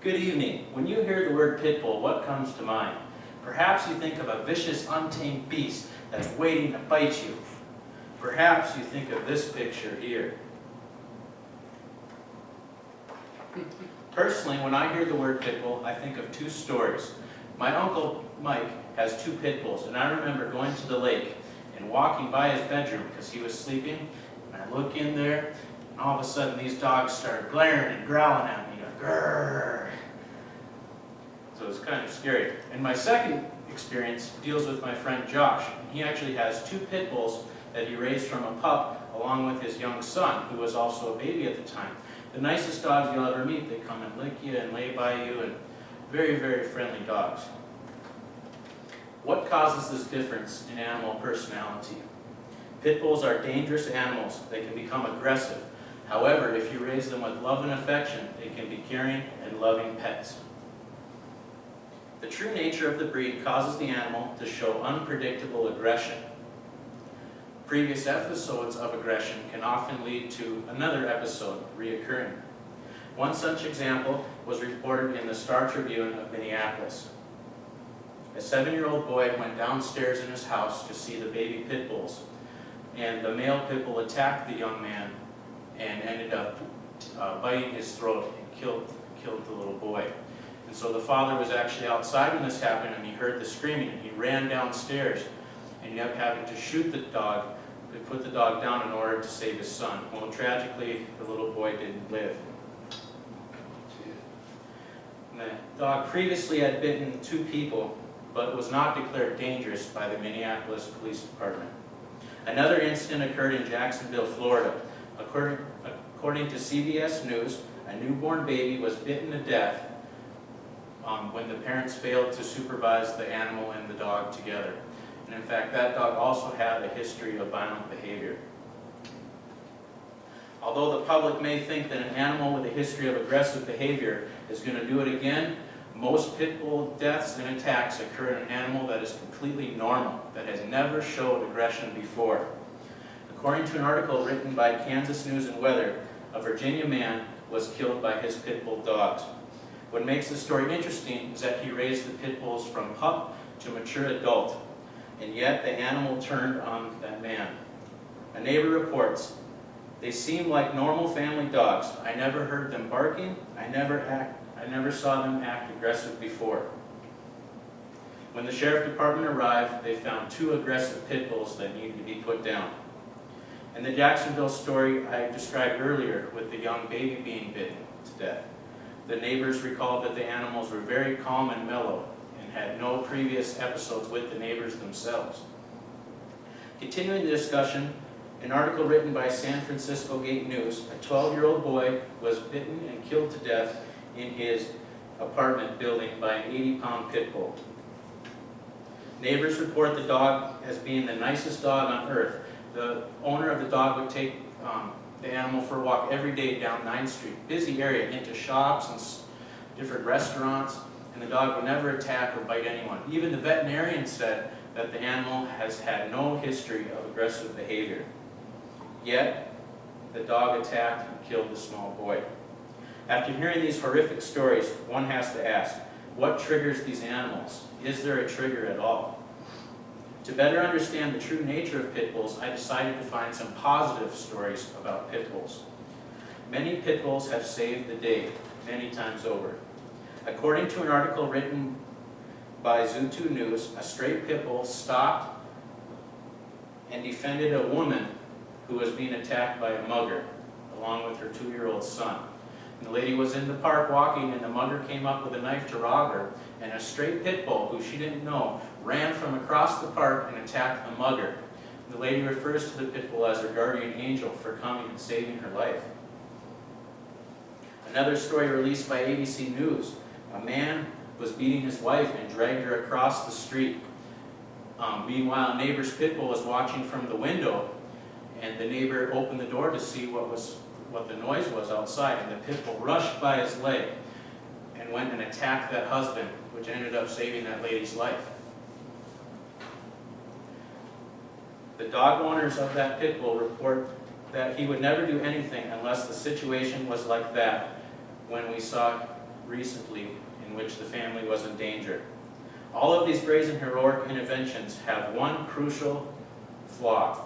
Good evening. When you hear the word pit bull, what comes to mind? Perhaps you think of a vicious, untamed beast that's waiting to bite you. Perhaps you think of this picture here. Personally, when I hear the word pit bull, I think of two stories. My uncle Mike has two pit bulls, and I remember going to the lake and walking by his bedroom because he was sleeping, and I look in there, and all of a sudden these dogs started glaring and growling at me, grrr. So it was kind of scary. And my second experience deals with my friend Josh. He actually has two pit bulls that he raised from a pup along with his young son, who was also a baby at the time. The nicest dogs you'll ever meet. They come and lick you and lay by you, and very, very friendly dogs. What causes this difference in animal personality? Pit bulls are dangerous animals. They can become aggressive. However, if you raise them with love and affection, they can be caring and loving pets. The true nature of the breed causes the animal to show unpredictable aggression. Previous episodes of aggression can often lead to another episode reoccurring. One such example was reported in the Star Tribune of Minneapolis. A 7-year-old boy went downstairs in his house to see the baby pit bulls, and the male pit bull attacked the young man and ended up biting his throat and killed the little boy. And so the father was actually outside when this happened, and he heard the screaming, and he ran downstairs and ended up having to shoot the dog, to put the dog down in order to save his son. Well, tragically, the little boy didn't live. And the dog previously had bitten 2 people, but was not declared dangerous by the Minneapolis Police Department. Another incident occurred in Jacksonville, Florida. According to CBS News, a newborn baby was bitten to death when the parents failed to supervise the animal and the dog together. And in fact, that dog also had a history of violent behavior. Although the public may think that an animal with a history of aggressive behavior is going to do it again, most pit bull deaths and attacks occur in an animal that is completely normal, that has never showed aggression before. According to an article written by Kansas News and Weather, a Virginia man was killed by his pit bull dogs. What makes the story interesting is that he raised the pit bulls from pup to mature adult, and yet the animal turned on that man. A neighbor reports, "They seem like normal family dogs. I never heard them barking. I never saw them act aggressive before." When the sheriff department arrived, they found 2 aggressive pit bulls that needed to be put down. And the Jacksonville story I described earlier with the young baby being bitten to death, the neighbors recalled that the animals were very calm and mellow and had no previous episodes with the neighbors themselves. Continuing the discussion, an article written by San Francisco Gate News, a 12-year-old boy was bitten and killed to death in his apartment building by an 80-pound pit bull. Neighbors report the dog as being the nicest dog on earth. The owner of the dog would take the animal for a walk every day down 9th Street, busy area, into shops and different restaurants, and the dog would never attack or bite anyone. Even the veterinarian said that the animal has had no history of aggressive behavior. Yet, the dog attacked and killed the small boy. After hearing these horrific stories, one has to ask, what triggers these animals? Is there a trigger at all? To better understand the true nature of pit bulls, I decided to find some positive stories about pit bulls. Many pit bulls have saved the day many times over. According to an article written by Zoo2 News, a stray pit bull stopped and defended a woman who was being attacked by a mugger, along with her 2-year-old son. And the lady was in the park walking, and the mugger came up with a knife to rob her, and a stray pit bull, who she didn't know, ran from across the park and attacked the mugger. And the lady refers to the pit bull as her guardian angel for coming and saving her life. Another story released by ABC News, a man was beating his wife and dragged her across the street. Meanwhile, a neighbor's pit bull was watching from the window, and the neighbor opened the door to see what the noise was outside, and the pit bull rushed by his leg and went and attacked that husband, which ended up saving that lady's life. The dog owners of that pit bull report that he would never do anything unless the situation was like that when we saw recently in which the family was in danger. All of these brazen heroic interventions have one crucial flaw.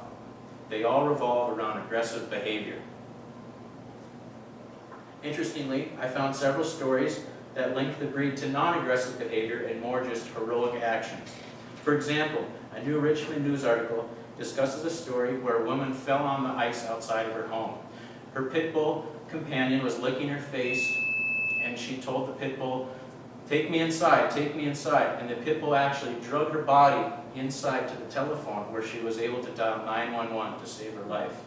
They all revolve around aggressive behavior. Interestingly, I found several stories that link the breed to non-aggressive behavior and more just heroic actions. For example, a New Richmond News article discusses a story where a woman fell on the ice outside of her home. Her pit bull companion was licking her face, and she told the pit bull, "Take me inside, take me inside." And the pit bull actually drug her body inside to the telephone where she was able to dial 911 to save her life.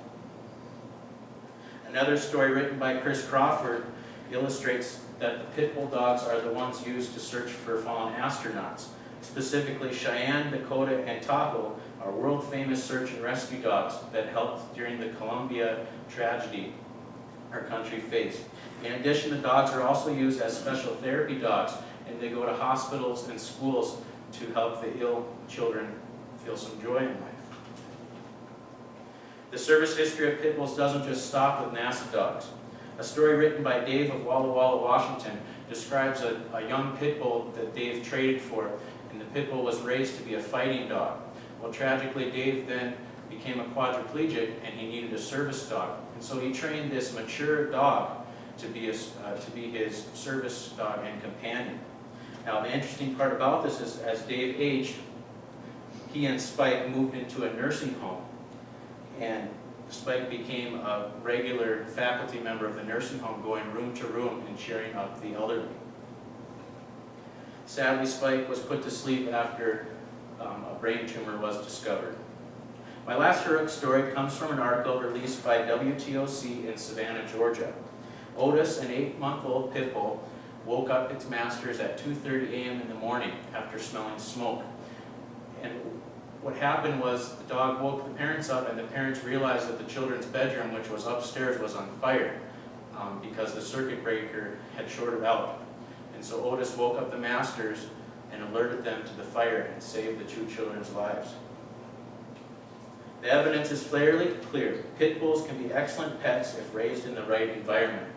Another story written by Chris Crawford illustrates that the pit bull dogs are the ones used to search for fallen astronauts. Specifically, Cheyenne, Dakota, and Tahoe are world-famous search and rescue dogs that helped during the Columbia tragedy our country faced. In addition, the dogs are also used as special therapy dogs, and they go to hospitals and schools to help the ill children feel some joy in life. The service history of pit bulls doesn't just stop with NASA dogs. A story written by Dave of Walla Walla, Washington, describes a young pit bull that Dave traded for, and the pit bull was raised to be a fighting dog. Well, tragically, Dave then became a quadriplegic, and he needed a service dog. And so he trained this mature dog to be his service dog and companion. Now, the interesting part about this is, as Dave aged, he and Spike moved into a nursing home, and Spike became a regular faculty member of the nursing home, going room to room and cheering up the elderly. Sadly, Spike was put to sleep after a brain tumor was discovered. My last heroic story comes from an article released by WTOC in Savannah, Georgia. Otis, an 8-month-old pit bull, woke up its masters at 2:30 a.m. in the morning after smelling smoke. And what happened was the dog woke the parents up, and the parents realized that the children's bedroom, which was upstairs, was on fire because the circuit breaker had shorted out. And so Otis woke up the masters and alerted them to the fire and saved the 2 children's lives. The evidence is fairly clear. Pit bulls can be excellent pets if raised in the right environment.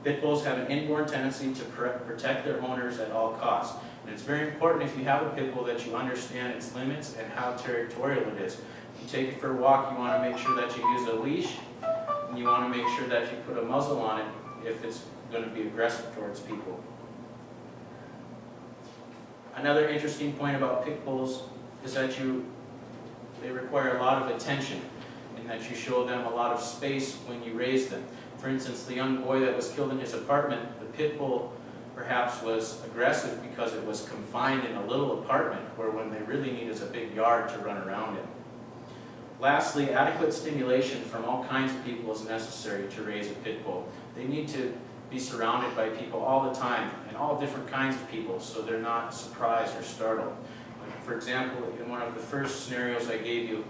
Pit bulls have an inborn tendency to protect their owners at all costs. And it's very important, if you have a pit bull, that you understand its limits and how territorial it is. If you take it for a walk, you want to make sure that you use a leash, and you want to make sure that you put a muzzle on it if it's going to be aggressive towards people. Another interesting point about pit bulls is that they require a lot of attention, and that you show them a lot of space when you raise them. For instance, the young boy that was killed in his apartment, the pit bull perhaps was aggressive because it was confined in a little apartment, where when they really need is a big yard to run around in. Lastly, adequate stimulation from all kinds of people is necessary to raise a pit bull. They need to be surrounded by people all the time, and all different kinds of people, so they're not surprised or startled. For example, in one of the first scenarios I gave you,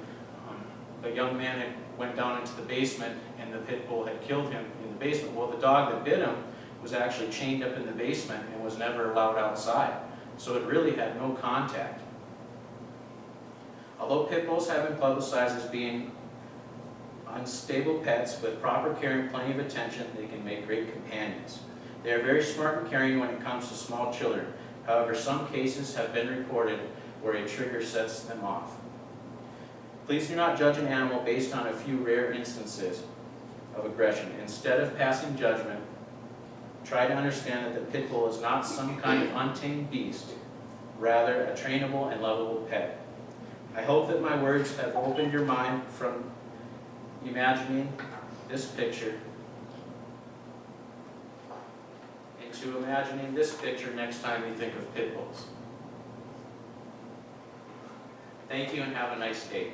a young man went down into the basement, and the pit bull had killed him in the basement. Well, the dog that bit him was actually chained up in the basement and was never allowed outside. So it really had no contact. Although pit bulls have been publicized as being unstable pets, with proper care and plenty of attention, they can make great companions. They are very smart and caring when it comes to small children. However, some cases have been reported where a trigger sets them off. Please do not judge an animal based on a few rare instances of aggression. Instead of passing judgment, try to understand that the pit bull is not some kind of untamed beast, rather a trainable and lovable pet. I hope that my words have opened your mind from imagining this picture into imagining this picture next time you think of pit bulls. Thank you, and have a nice day.